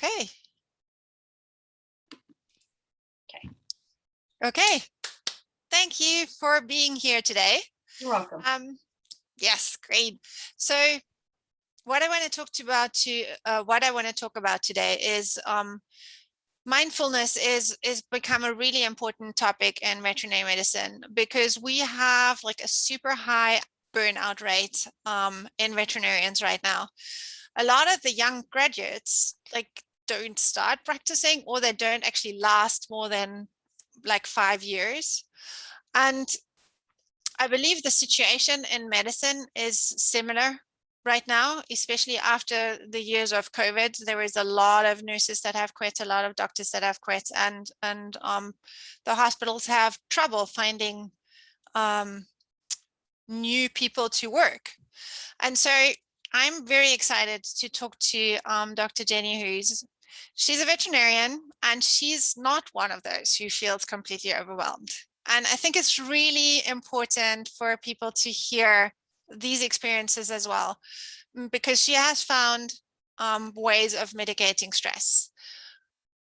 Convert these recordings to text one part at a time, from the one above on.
Okay. Okay. Okay. Thank you for being here today. You're welcome. Yes, great. So what I want to talk about today is mindfulness is become a really important topic in veterinary medicine because we have like a super high burnout rate in veterinarians right now. A lot of the young graduates don't start practicing, or they don't actually last more than like 5 years. And I believe the situation in medicine is similar right now, especially after the years of COVID. There is a lot of nurses that have quit, a lot of doctors that have quit, and the hospitals have trouble finding new people to work. And so I'm very excited to talk to Dr. Jenny Hoose. She's a veterinarian, and she's not one of those who feels completely overwhelmed. And I think it's really important for people to hear these experiences as well, because she has found ways of mitigating stress.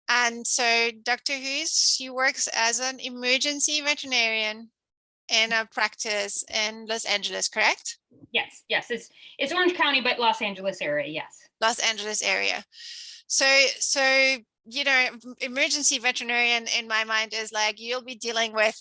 And so Dr. Hoose, she works as an emergency veterinarian in a practice in Los Angeles, correct? Yes. It's Orange County, but Los Angeles area. Yes. Los Angeles area. So emergency veterinarian in my mind is like you'll be dealing with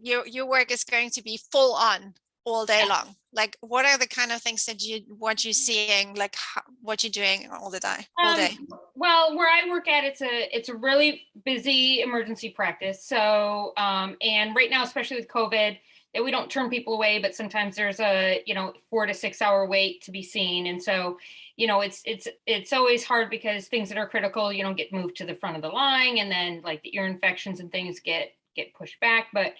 your work is going to be full on all day long. Like, what are the kind of things that what you're seeing, like what you're doing all the day, all day? Well, where I work at, it's a really busy emergency practice. So, and right now, especially with COVID, that we don't turn people away, but sometimes there's a 4 to 6 hour wait to be seen, and so it's always hard because things that are critical get moved to the front of the line, and then like the ear infections and things get pushed back, but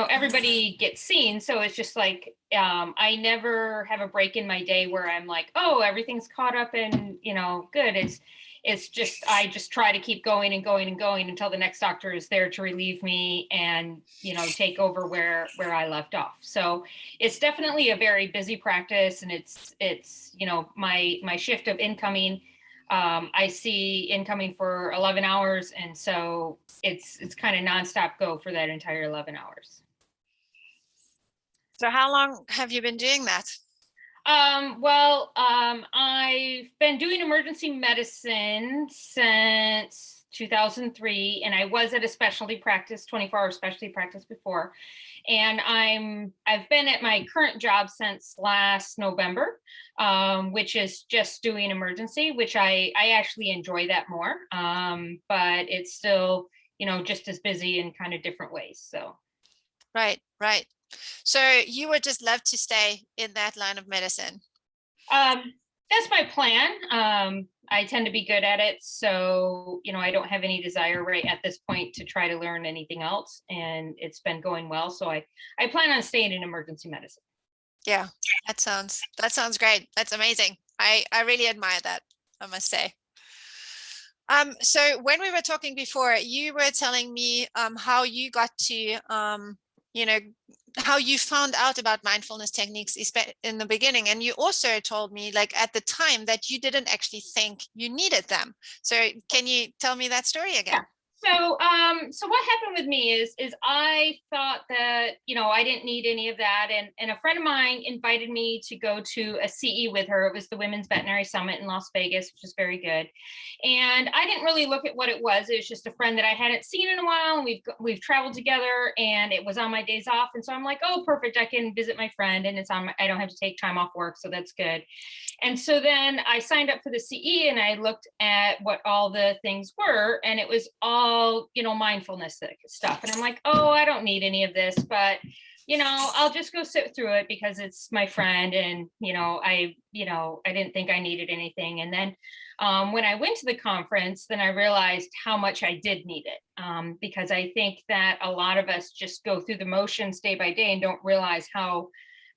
everybody gets seen. So it's just like I never have a break in my day where I'm like, oh, everything's caught up and good. It's just I just try to keep going and going and going until the next doctor is there to relieve me and take over where I left off. So it's definitely a very busy practice, and it's my shift of incoming. I see incoming for 11 hours, and so it's kind of nonstop go for that entire 11 hours. So how long have you been doing that? I've been doing emergency medicine since 2003, and I was at a specialty practice, 24-hour specialty practice before. And I've been at my current job since last November, which is just doing emergency, which I actually enjoy that more. But it's still, just as busy in kind of different ways. So. Right. So you would just love to stay in that line of medicine? That's my plan. I tend to be good at it. So, I don't have any desire right at this point to try to learn anything else. And it's been going well. So I plan on staying in emergency medicine. Yeah, that sounds great. That's amazing. I really admire that, I must say. So when we were talking before, you were telling me how you got to how you found out about mindfulness techniques in the beginning, and you also told me like at the time that you didn't actually think you needed them. So can you tell me that story again? Yeah. So what happened with me is I thought that, I didn't need any of that. And a friend of mine invited me to go to a CE with her. It was the Women's Veterinary Summit in Las Vegas, which is very good. And I didn't really look at what it was. It was just a friend that I hadn't seen in a while. And we've traveled together, and it was on my days off. And so I'm like, oh, perfect. I can visit my friend, and I don't have to take time off work. So that's good. And so then I signed up for the CE, and I looked at what all the things were, and it was all mindfulness stuff. And I'm like, oh, I don't need any of this, but I'll just go sit through it because it's my friend, and I didn't think I needed anything. And then when I went to the conference, then I realized how much I did need it, because I think that a lot of us just go through the motions day by day and don't realize how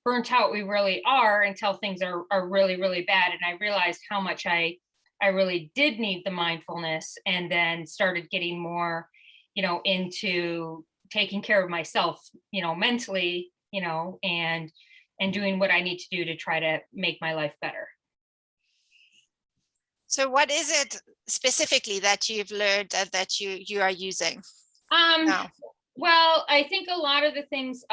burnt out we really are until things are really, really bad. And I realized how much I really did need the mindfulness, and then started getting more, into taking care of myself, mentally, and doing what I need to do to try to make my life better. So what is it specifically that you've learned that you are using Um, now? well, I think a lot of the things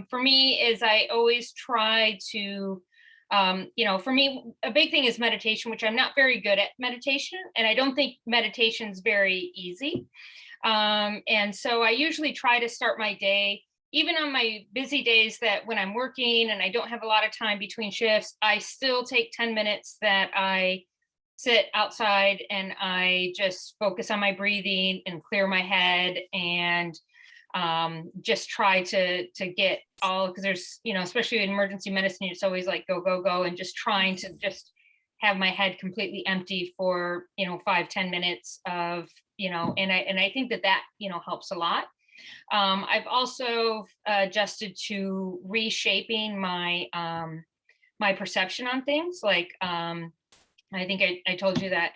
for me is I always try to, for me, a big thing is meditation, which I'm not very good at meditation, and I don't think meditation's very easy. And so I usually try to start my day, even on my busy days that when I'm working and I don't have a lot of time between shifts, I still take 10 minutes that I sit outside and I just focus on my breathing and clear my head and just try to get all, because there's, especially in emergency medicine, it's always like go, go, go, and just trying to just have my head completely empty for 5-10 minutes of and I think that helps a lot. I've also adjusted to reshaping my perception on things, like I think I told you that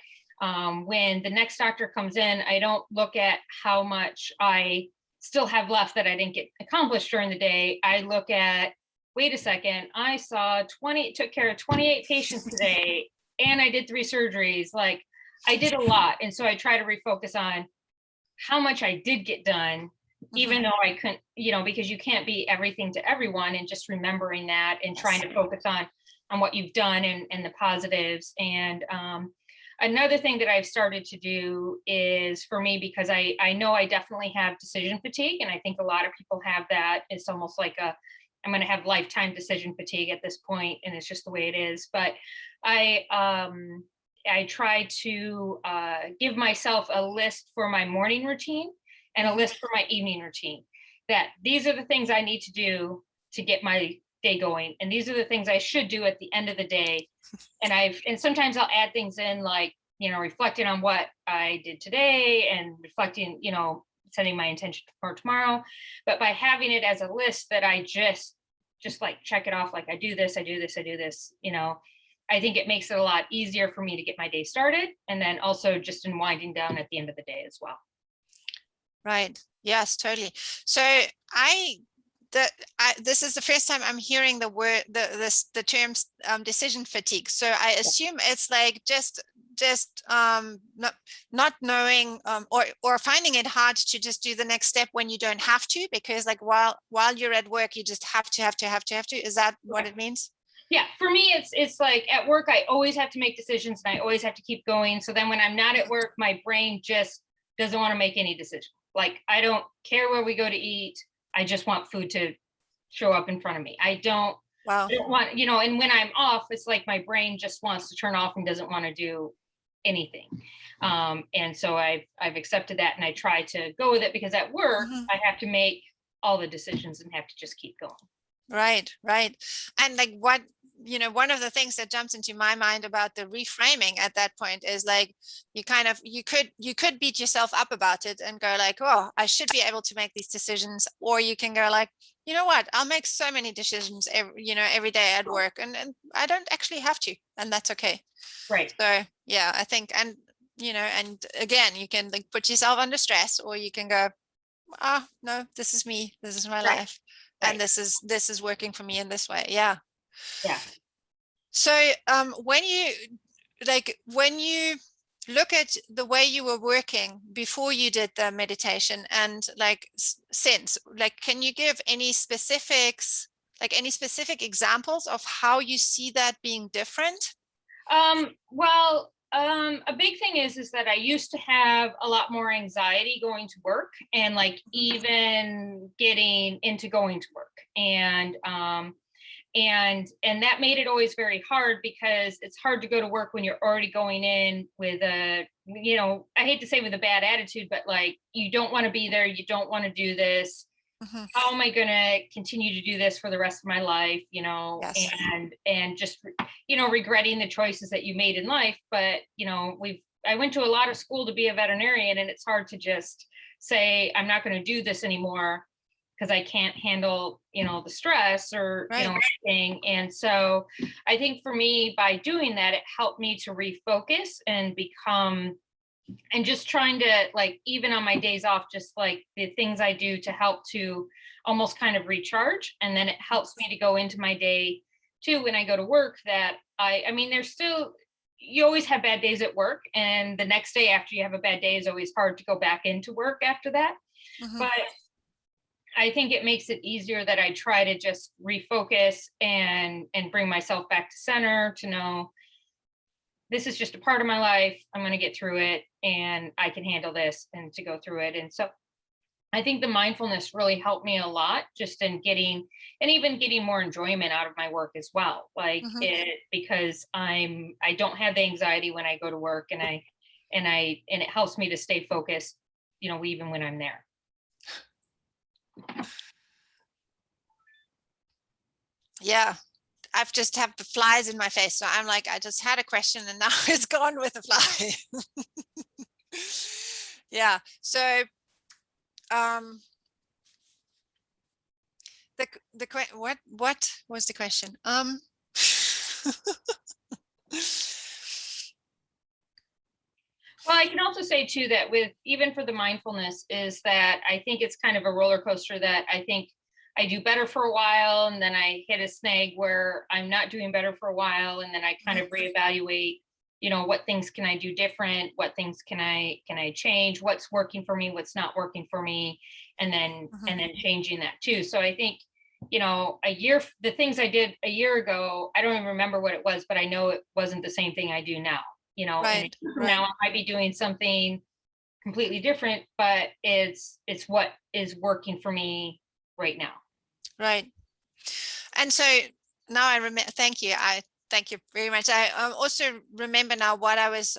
when the next doctor comes in, I don't look at how much I still have left that I didn't get accomplished during the day. I look at, wait a second, I took care of 28 patients today, and I did 3 surgeries. Like, I did a lot. And so I try to refocus on how much I did get done, even though I couldn't, because you can't be everything to everyone, and just remembering that and trying to focus on what you've done and the positives. And another thing that I've started to do is, for me, because I know I definitely have decision fatigue, and I think a lot of people have that. It's almost like I'm going to have lifetime decision fatigue at this point, and it's just the way it is. But I try to give myself a list for my morning routine and a list for my evening routine, that these are the things I need to do to get my day going, and these are the things I should do at the end of the day. And sometimes I'll add things in, like, reflecting on what I did today and reflecting, setting my intention for tomorrow. But by having it as a list that I just like check it off, like I do this, I do this, I do this, I think it makes it a lot easier for me to get my day started, and then also just in winding down at the end of the day as well. Right. Yes, totally. So this is the first time I'm hearing the term decision fatigue. So I assume it's like just not knowing or finding it hard to just do the next step when you don't have to, because like while you're at work you just have to. Is that what it means? Yeah, for me, it's like at work, I always have to make decisions and I always have to keep going. So then when I'm not at work, my brain just doesn't want to make any decision. Like, I don't care where we go to eat. I just want food to show up in front of me. I don't want, and when I'm off, it's like my brain just wants to turn off and doesn't want to do anything. And so I've accepted that, and I try to go with it, because at work, I have to make all the decisions and have to just keep going. Right. And like one of the things that jumps into my mind about the reframing at that point is like, you could beat yourself up about it and go like, oh, I should be able to make these decisions. Or you can go like, you know what, I'll make so many decisions every day at work, and I don't actually have to, and that's okay. Right. So yeah, I think, and and again, you can like put yourself under stress, or you can go, no, this is me, this is my life. Right. And this is working for me in this way. Yeah. So when you look at the way you were working before you did the meditation, and like since, like, can you give any specific examples of how you see that being different? A big thing is that I used to have a lot more anxiety going to work, and like even getting into going to work. And that made it always very hard, because it's hard to go to work when you're already going in with I hate to say with a bad attitude, but like, you don't want to be there. You don't want to do this. How am I going to continue to do this for the rest of my life? Yes. And just, regretting the choices that you made in life. But, I went to a lot of school to be a veterinarian, and it's hard to just say, I'm not going to do this anymore because I can't handle, the stress or, anything. And so I think for me, by doing that, it helped me to refocus and become, and just trying to, like, even on my days off, just like the things I do to help to almost kind of recharge. And then it helps me to go into my day too, when I go to work, that I mean, there's still, you always have bad days at work, and the next day after you have a bad day is always hard to go back into work after that. Mhm. But I think it makes it easier that I try to just refocus and bring myself back to center, to know this is just a part of my life. I'm going to get through it, and I can handle this, and to go through it. And so I think the mindfulness really helped me a lot, just in getting, and even getting more enjoyment out of my work as well. Like Mhm. it, because I don't have the anxiety when I go to work, and it helps me to stay focused, even when I'm there. Yeah. I've just have the flies in my face. So I'm like, I just had a question and now it's gone with the fly. Yeah. So what was the question? Well, I can also say too that with, even for the mindfulness, is that I think it's kind of a roller coaster, that I think I do better for a while, and then I hit a snag where I'm not doing better for a while, and then I kind of reevaluate, what things can I do different, what things can I change, what's working for me, what's not working for me, and then Mhm. and then changing that too. So I think, the things I did a year ago, I don't even remember what it was, but I know it wasn't the same thing I do now. And a Right, year from right, now I might be doing something completely different, but it's what is working for me right now. right. And so now I remember, thank you. I thank you very much. I also remember now what I was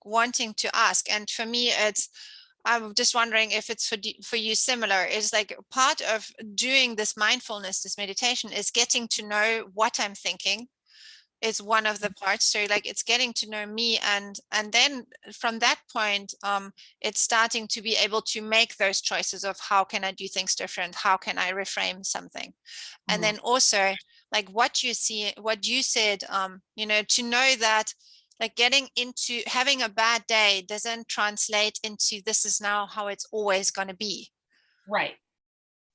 wanting to ask. And for me, I'm just wondering if it's for you similar. Is like part of doing this mindfulness, this meditation, is getting to know what I'm thinking is one of the parts. So like it's getting to know me, and then from that point, it's starting to be able to make those choices of how can I do things different, how can I reframe something. And Mhm. then also like what you said, to know that like getting into having a bad day doesn't translate into this is now how it's always going to be, Right.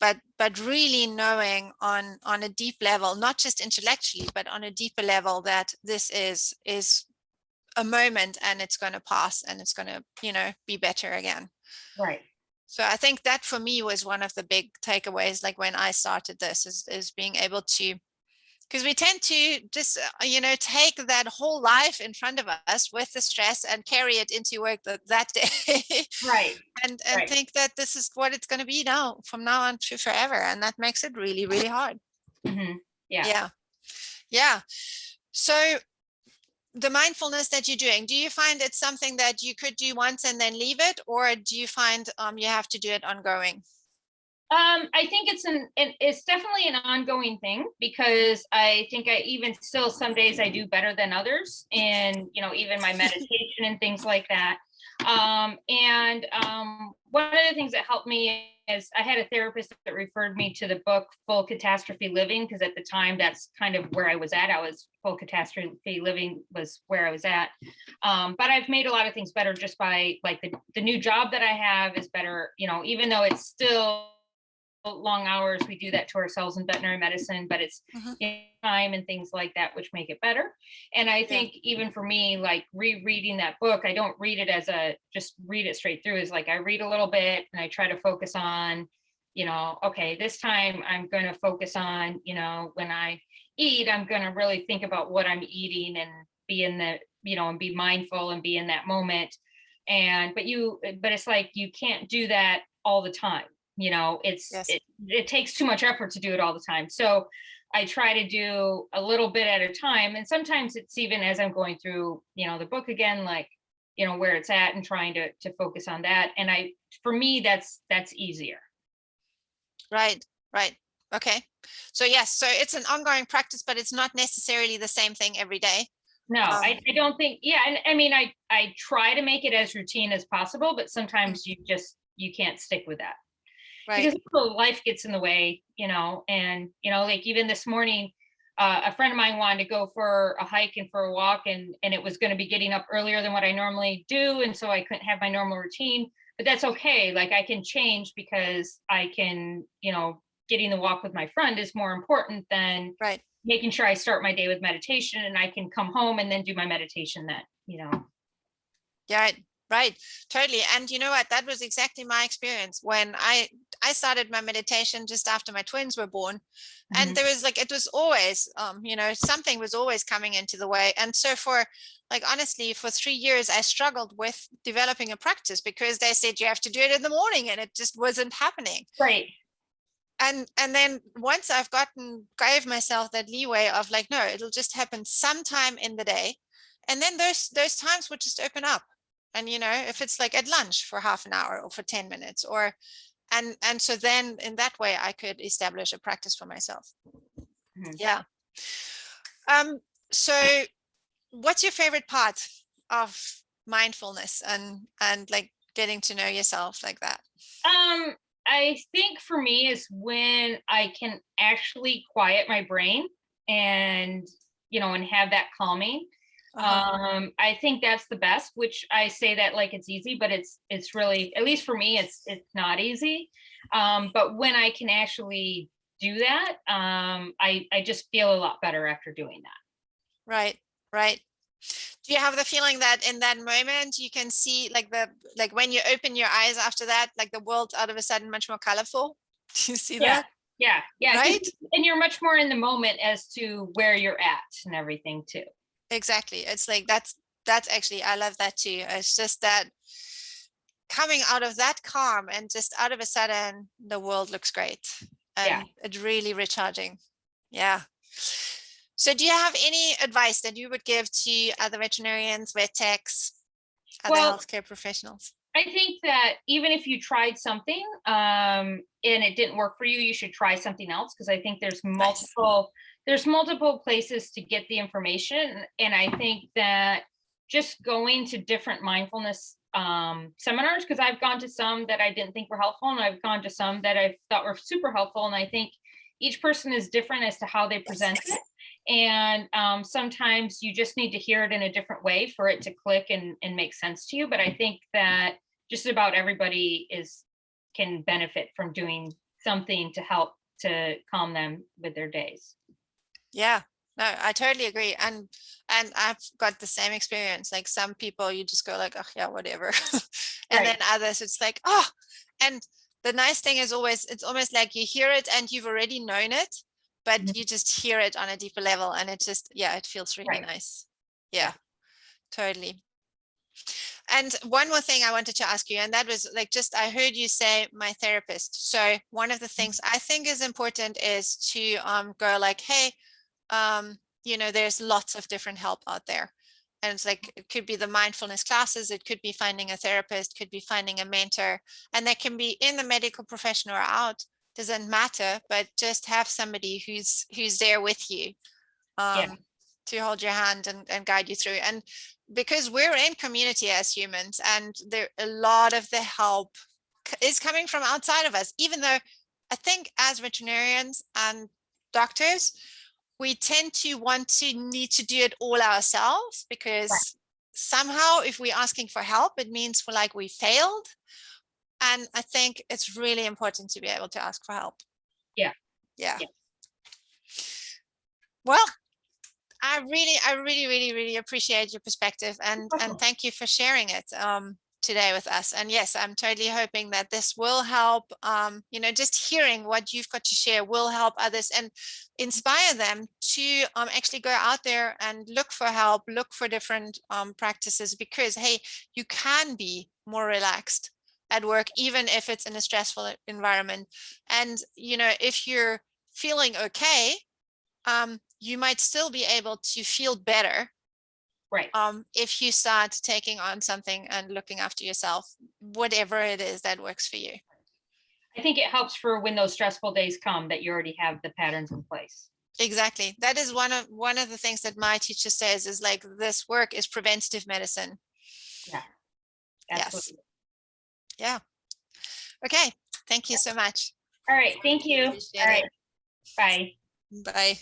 but really knowing on a deep level, not just intellectually but on a deeper level, that this is a moment and it's going to pass and it's going to be better again. Right. So I think that for me was one of the big takeaways, like when I started this, is being able to, because we tend to just take that whole life in front of us with the stress and carry it into work that day. Right. and Right. think that this is what it's going to be now from now on to forever, and that makes it really really hard. Yeah. Yeah, yeah. So the mindfulness that you're doing, do you find it's something that you could do once and then leave it, or do you find you have to do it ongoing? I think it's definitely an ongoing thing, because I think I even still, some days I do better than others, and even my meditation and things like that. And one of the things that helped me is I had a therapist that referred me to the book Full Catastrophe Living, because at the time that's kind of where I was at. Full catastrophe living was where I was at. But I've made a lot of things better just by, like, the new job that I have is better, even though it's still long hours. We do that to ourselves in veterinary medicine, but it's Mhm. time and things like that which make it better. And I Yeah. think even for me, like rereading that book, I don't read it as just read it straight through. Is like I read a little bit and I try to focus on, okay, this time I'm going to focus on, when I eat, I'm going to really think about what I'm eating and be in the, and be mindful and be in that moment. But it's like you can't do that all the time. Yes. It takes too much effort to do it all the time. So I try to do a little bit at a time, and sometimes it's even as I'm going through the book again, like where it's at, and trying to focus on that. And for me, that's easier. Right, right. Okay. So yes, so it's an ongoing practice, but it's not necessarily the same thing every day. No, um I don't think. Yeah, and I mean, I try to make it as routine as possible, but mm, sometimes you can't stick with that, right. because life gets in the way, and like even this morning, a friend of mine wanted to go for a hike and for a walk, and it was going to be getting up earlier than what I normally do, and so I couldn't have my normal routine. But that's okay. Like I can change, because I can, getting the walk with my friend is more important than Right. making sure I start my day with meditation, and I can come home and then do my meditation then, Yeah, right. Totally. And you know what? That was exactly my experience when I started my meditation just after my twins were born. And there was like, it was always, something was always coming into the way. And so honestly, for 3 years, I struggled with developing a practice because they said you have to do it in the morning and it just wasn't happening. Right. And then once I've gave myself that leeway of like, no, it'll just happen sometime in the day. And then those times would just open up. And, if it's like at lunch for half an hour or for 10 minutes and so then in that way I could establish a practice for myself. Yeah. So what's your favorite part of mindfulness and like getting to know yourself like that? I think for me is when I can actually quiet my brain and, and have that calming. I think that's the best, which I say that like it's easy, but it's really, at least for me, it's not easy. But when I can actually do that, I just feel a lot better after doing that. Right. Do you have the feeling that in that moment you can see like when you open your eyes after that, like the world's out of a sudden much more colorful? Do you see that? Yeah. Right. And you're much more in the moment as to where you're at and everything too. Exactly. It's like that's actually, I love that too. It's just that coming out of that calm and just out of a sudden the world looks great and it's really recharging. Yeah. So do you have any advice that you would give to other veterinarians, vet techs, other healthcare professionals? I think that even if you tried something and it didn't work for you, you should try something else, because I think there's multiple places to get the information. And I think that just going to different mindfulness seminars, because I've gone to some that I didn't think were helpful, and I've gone to some that I thought were super helpful. And I think each person is different as to how they present it. And sometimes you just need to hear it in a different way for it to click and make sense to you. But I think that just about everybody can benefit from doing something to help to calm them with their days. Yeah, no, I totally agree. And I've got the same experience. Like some people you just go like, oh yeah, whatever. And then others it's like, oh, and the nice thing is it's almost like you hear it and you've already known it, but you just hear it on a deeper level and it just, it feels really nice. Yeah, totally. And one more thing I wanted to ask you, and that was like, I heard you say my therapist. So one of the things I think is important is to go like, hey, there's lots of different help out there. And it's like, it could be the mindfulness classes, it could be finding a therapist, could be finding a mentor, and that can be in the medical profession or out, doesn't matter, but just have somebody who's there with you to hold your hand and guide you through. And because we're in community as humans, and a lot of the help is coming from outside of us, even though I think as veterinarians and doctors, we tend to need to do it all ourselves, because somehow if we're asking for help, it means we failed. And I think it's really important to be able to ask for help. Yeah. Well, I really appreciate your perspective and thank you for sharing it today with us. And yes, I'm totally hoping that this will help. Just hearing what you've got to share will help others and inspire them to actually go out there and look for help, look for different practices, because hey, you can be more relaxed at work, even if it's in a stressful environment. And if you're feeling okay, you might still be able to feel better if you start taking on something and looking after yourself, whatever it is that works for you. I think it helps for when those stressful days come, that you already have the patterns in place. Exactly. That is one of the things that my teacher says, is like, this work is preventative medicine. Yeah. Absolutely. Yes. Yeah. Okay. Thank you so much. All right. Thank you. All right. Bye. Bye.